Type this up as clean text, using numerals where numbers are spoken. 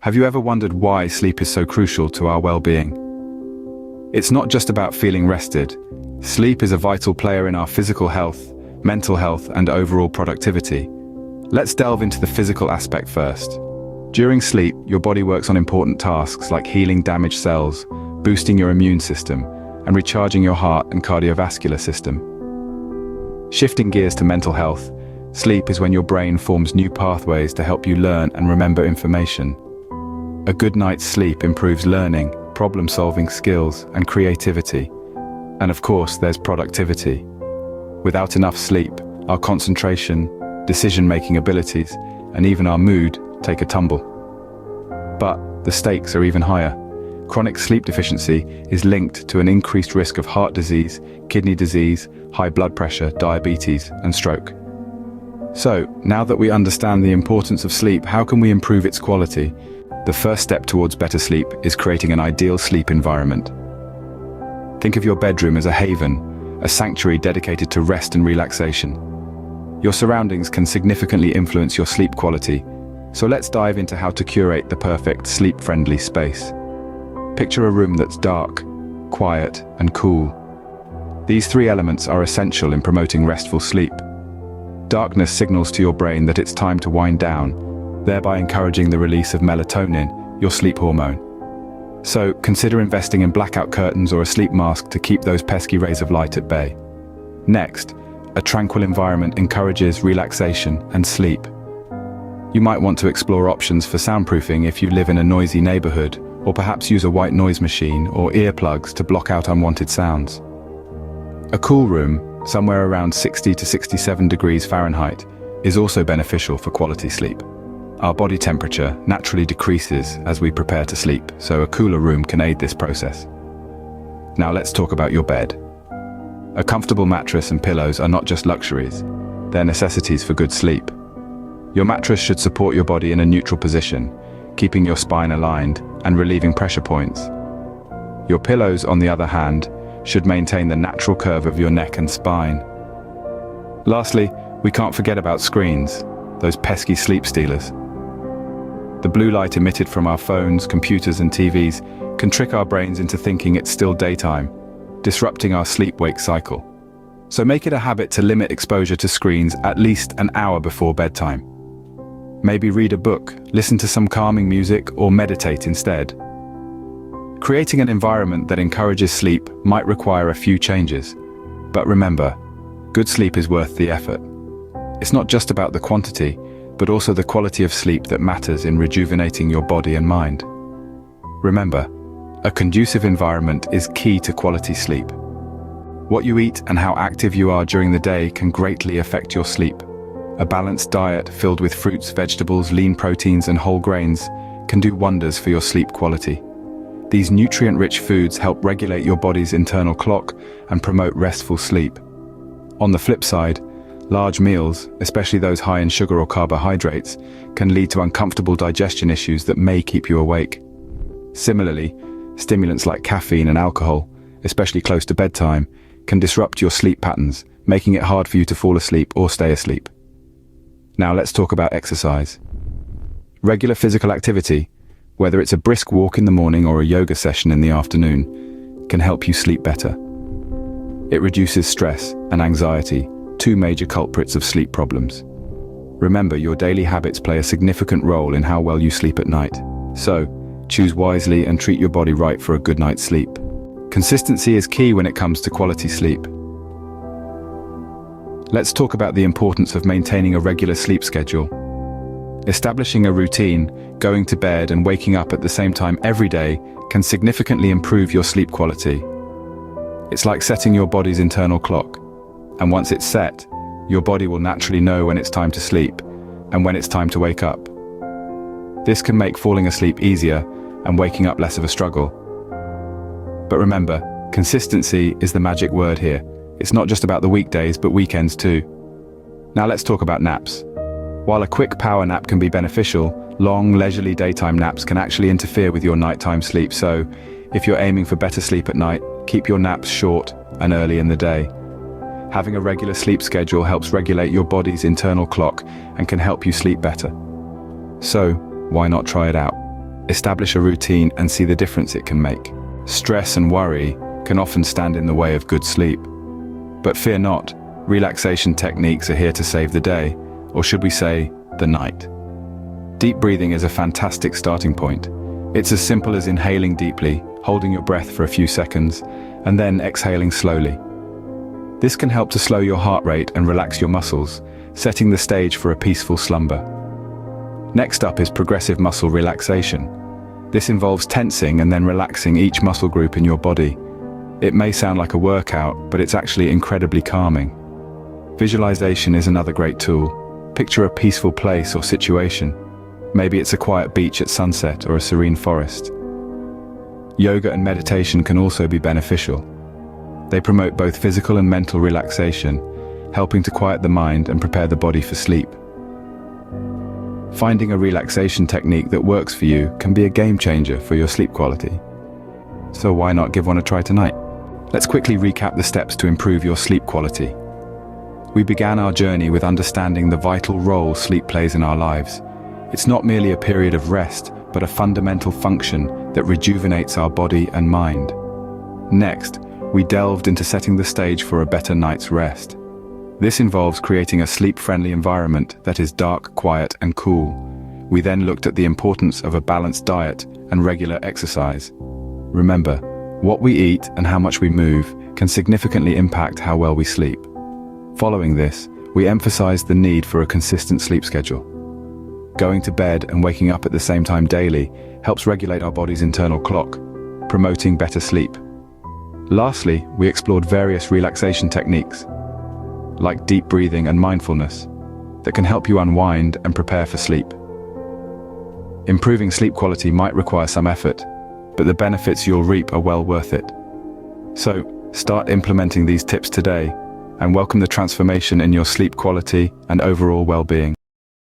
Have you ever wondered why sleep is so crucial to our well-being? It's not just about feeling rested. Sleep is a vital player in our physical health, mental health, and overall productivity. Let's delve into the physical aspect first. During sleep, your body works on important tasks like healing damaged cells, boosting your immune system, and recharging your heart and cardiovascular system. Shifting gears to mental health, sleep is when your brain forms new pathways to help you learn and remember information. A good night's sleep improves learning, problem-solving skills, and creativity. And of course, there's productivity. Without enough sleep, our concentration, decision-making abilities, and even our mood take a tumble. But the stakes are even higher. Chronic sleep deficiency is linked to an increased risk of heart disease, kidney disease, high blood pressure, diabetes, and stroke. So, now that we understand the importance of sleep, how can we improve its quality? The first step towards better sleep is creating an ideal sleep environment. Think of your bedroom as a haven, a sanctuary dedicated to rest and relaxation. Your surroundings can significantly influence your sleep quality, so let's dive into how to curate the perfect sleep-friendly space. Picture a room that's dark, quiet, and cool. These three elements are essential in promoting restful sleep. Darkness signals to your brain that it's time to wind down, thereby encouraging the release of melatonin, your sleep hormone. So, consider investing in blackout curtains or a sleep mask to keep those pesky rays of light at bay. Next, a tranquil environment encourages relaxation and sleep. You might want to explore options for soundproofing if you live in a noisy neighborhood, or perhaps use a white noise machine or earplugs to block out unwanted sounds. A cool room, somewhere around 60 to 67 degrees Fahrenheit, is also beneficial for quality sleep. Our body temperature naturally decreases as we prepare to sleep, so a cooler room can aid this process. Now let's talk about your bed. A comfortable mattress and pillows are not just luxuries, they're necessities for good sleep. Your mattress should support your body in a neutral position, keeping your spine aligned and relieving pressure points. Your pillows, on the other hand, should maintain the natural curve of your neck and spine. Lastly, we can't forget about screens, those pesky sleep stealers. The blue light emitted from our phones, computers, and TVs can trick our brains into thinking it's still daytime, disrupting our sleep-wake cycle. So make it a habit to limit exposure to screens at least an hour before bedtime. Maybe read a book, listen to some calming music, or meditate instead. Creating an environment that encourages sleep might require a few changes. But remember, good sleep is worth the effort. It's not just about the quantity, but also the quality of sleep that matters in rejuvenating your body and mind. Remember, a conducive environment is key to quality sleep. What you eat and how active you are during the day can greatly affect your sleep. A balanced diet filled with fruits, vegetables, lean proteins, and whole grains can do wonders for your sleep quality. These nutrient-rich foods help regulate your body's internal clock and promote restful sleep. On the flip side, large meals, especially those high in sugar or carbohydrates, can lead to uncomfortable digestion issues that may keep you awake. Similarly, stimulants like caffeine and alcohol, especially close to bedtime, can disrupt your sleep patterns, making it hard for you to fall asleep or stay asleep. Now let's talk about exercise. Regular physical activity, whether it's a brisk walk in the morning or a yoga session in the afternoon, can help you sleep better. It reduces stress and anxiety, two major culprits of sleep problems. Remember, your daily habits play a significant role in how well you sleep at night. So, choose wisely and treat your body right for a good night's sleep. Consistency is key when it comes to quality sleep. Let's talk about the importance of maintaining a regular sleep schedule. Establishing a routine, going to bed and waking up at the same time every day can significantly improve your sleep quality. It's like setting your body's internal clock. And once it's set, your body will naturally know when it's time to sleep and when it's time to wake up. This can make falling asleep easier and waking up less of a struggle. But remember, consistency is the magic word here. It's not just about the weekdays, but weekends too. Now let's talk about naps. While a quick power nap can be beneficial, long, leisurely daytime naps can actually interfere with your nighttime sleep. So, if you're aiming for better sleep at night, keep your naps short and early in the day. Having a regular sleep schedule helps regulate your body's internal clock and can help you sleep better. So, why not try it out? establish a routine and see the difference it can make. Stress and worry can often stand in the way of good sleep. But fear not, relaxation techniques are here to save the day, or should we say, the night. Deep breathing is a fantastic starting point. It's as simple as inhaling deeply, holding your breath for a few seconds, and then exhaling slowly. This can help to slow your heart rate and relax your muscles, setting the stage for a peaceful slumber. Next up is progressive muscle relaxation. This involves tensing and then relaxing each muscle group in your body. It may sound like a workout, but it's actually incredibly calming. Visualization is another great tool. Picture a peaceful place or situation. Maybe it's a quiet beach at sunset or a serene forest. Yoga and meditation can also be beneficial. They promote both physical and mental relaxation, helping to quiet the mind and prepare the body for sleep. Finding a relaxation technique that works for you can be a game changer for your sleep quality. So why not give one a try tonight? Let's quickly recap the steps to improve your sleep quality. We began our journey with understanding the vital role sleep plays in our lives. It's not merely a period of rest, but a fundamental function that rejuvenates our body and mind. Next, we delved into setting the stage for a better night's rest. This involves creating a sleep-friendly environment that is dark, quiet, and cool. We then looked at the importance of a balanced diet and regular exercise. Remember, what we eat and how much we move can significantly impact how well we sleep. Following this, we emphasized the need for a consistent sleep schedule. Going to bed and waking up at the same time daily helps regulate our body's internal clock, promoting better sleep. Lastly, we explored various relaxation techniques, like deep breathing and mindfulness, that can help you unwind and prepare for sleep. Improving sleep quality might require some effort, but the benefits you'll reap are well worth it. So, start implementing these tips today and welcome the transformation in your sleep quality and overall well-being.